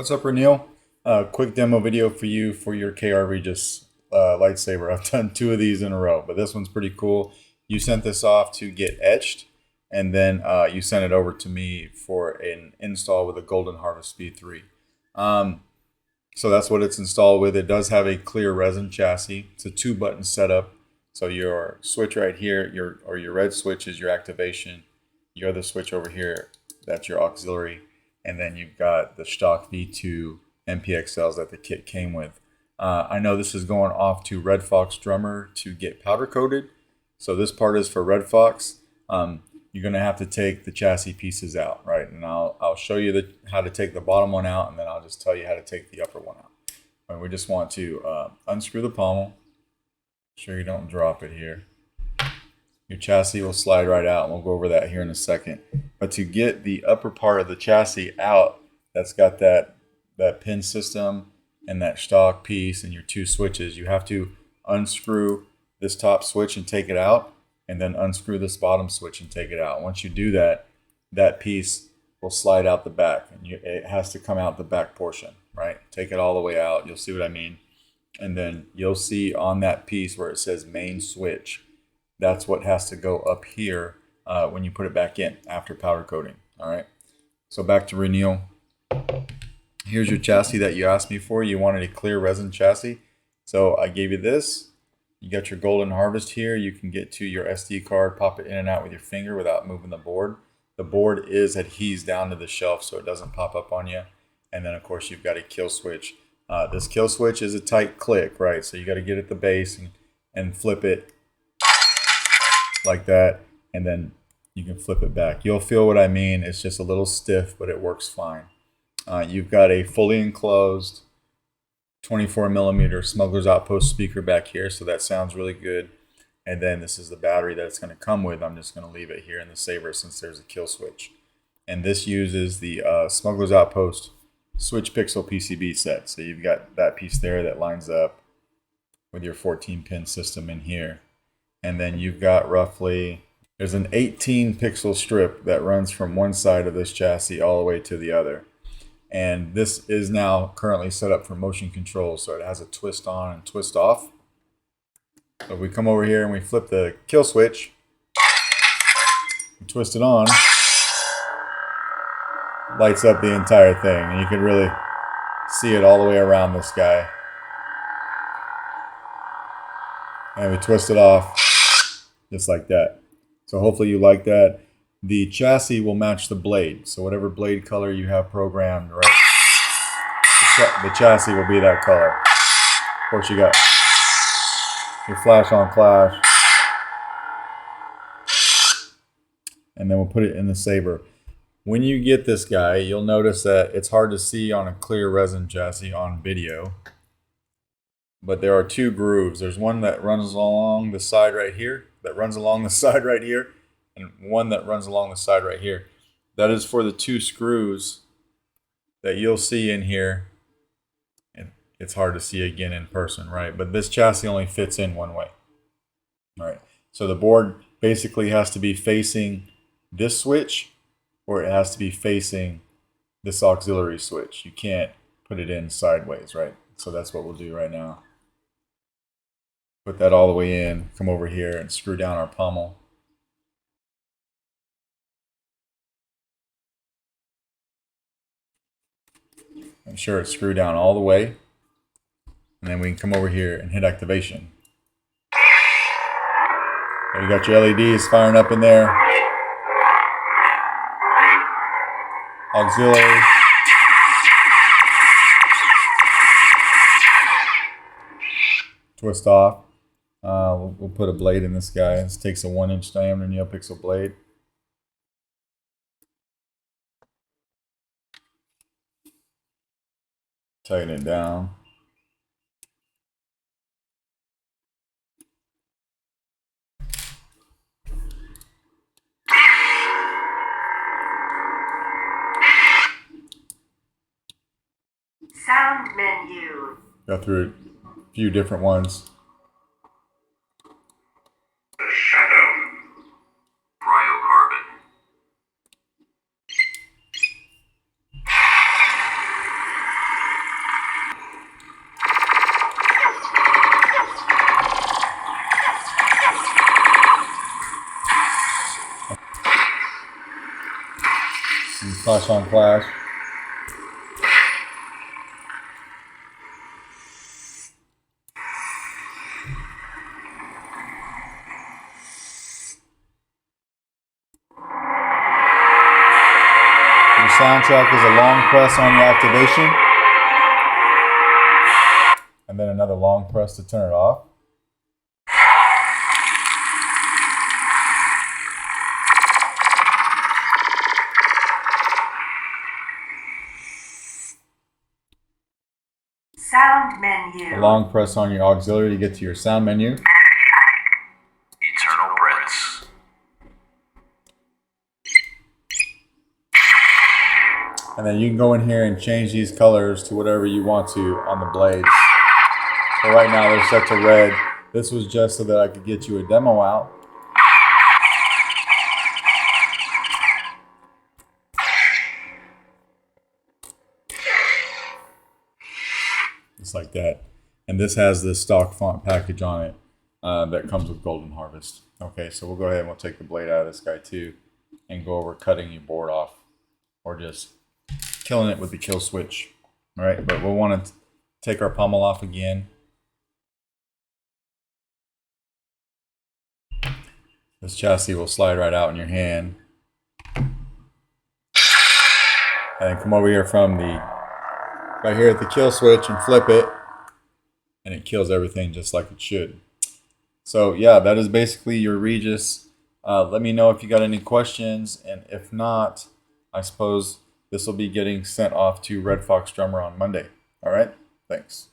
What's up, Reneil? Quick demo video for you for your KR Regiis lightsaber. I've done two of these in a row, but this one's pretty cool. You sent this off to get etched, and then you sent it over to me for an install with a Golden Harvest V3. So that's what it's installed with. It does have a clear resin chassis. It's a 2-button setup. So your switch right here, your red switch is your activation. Your other switch over here, that's your auxiliary. And then you've got the stock V2 MPXLs that the kit came with. I know this is going off to Red Fox Drummer to get powder coated. So this part is for Red Fox. You're going to have to take the chassis pieces out, right? And I'll show you how to take the bottom one out, and then I'll just tell you how to take the upper one out. And we just want to unscrew the pommel. Make sure you don't drop it here. Your chassis will slide right out, and we'll go over that here in a second. But to get the upper part of the chassis out, that's got that pin system and that stock piece and your two switches, you have to unscrew this top switch and take it out, and then unscrew this bottom switch and take it out. Once you do that, that piece will slide out the back, and it has to come out the back portion, right? Take it all the way out. You'll see what I mean. And then you'll see on that piece where it says main switch, that's what has to go up here when you put it back in after powder coating. All right. So back to Reneil. Here's your chassis that you asked me for. You wanted a clear resin chassis. So I gave you this. You got your Golden Harvest here. You can get to your SD card, pop it in and out with your finger without moving the board. The board is adhesed down to the shelf so it doesn't pop up on you. And then of course you've got a kill switch. This kill switch is a tight click, right? So you got to get at the base and flip it like that, and then you can flip it back. You'll feel what I mean. It's just a little stiff, but it works fine. You've got a fully enclosed 24mm Smuggler's Outpost speaker back here, so that sounds really good. And then this is the battery that it's going to come with. I'm just going to leave it here in the Saber since there's a kill switch. And this uses the Smuggler's Outpost switch pixel PCB set. So you've got that piece there that lines up with your 14-pin system in here. And then you've got there's an 18 pixel strip that runs from one side of this chassis all the way to the other. And this is now currently set up for motion control. So it has a twist on and twist off. So if we come over here and we flip the kill switch, and twist it on, lights up the entire thing. And you can really see it all the way around this guy. And we twist it off just like that. So hopefully you like that. The chassis will match the blade. So whatever blade color you have programmed, right, the chassis will be that color. Of course, you got your flash on flash. And then we'll put it in the Saber. When you get this guy, you'll notice that it's hard to see on a clear resin chassis on video. But there are two grooves. There's one that runs along the side right here, and one that runs along the side right here. That is for the two screws that you'll see in here. And it's hard to see again in person, right? But this chassis only fits in one way. All right. So the board basically has to be facing this switch, or it has to be facing this auxiliary switch. You can't put it in sideways, right? So that's what we'll do right now. Put that all the way in, come over here and screw down our pommel. I'm sure it's screwed down all the way. And then we can come over here and hit activation. There you got your LEDs firing up in there. Auxiliary. Twist off. We'll put a blade in this guy. This takes a 1-inch diameter neopixel blade. Tighten it down. Sound menu. Go through a few different ones. Clash on Clash. Your soundtrack is a long press on your activation, and then another long press to turn it off. Sound menu. A long press on your auxiliary to get to your sound menu. Eternal Prince. And then you can go in here and change these colors to whatever you want to on the blades. So right now they're set to red. This was just so that I could get you a demo out. Just like that. And this has this stock font package on it that comes with Golden Harvest. Okay, so we'll go ahead and we'll take the blade out of this guy too and go over cutting your board off or just killing it with the kill switch. All right, but we'll want to take our pommel off again. This chassis will slide right out in your hand. And then come over here from the right here at the kill switch and flip it, and it kills everything just like it should. So yeah, that is basically your Regiis. Let me know if you got any questions, and if not, I suppose this will be getting sent off to Red Fox Drummer on Monday. All right, thanks.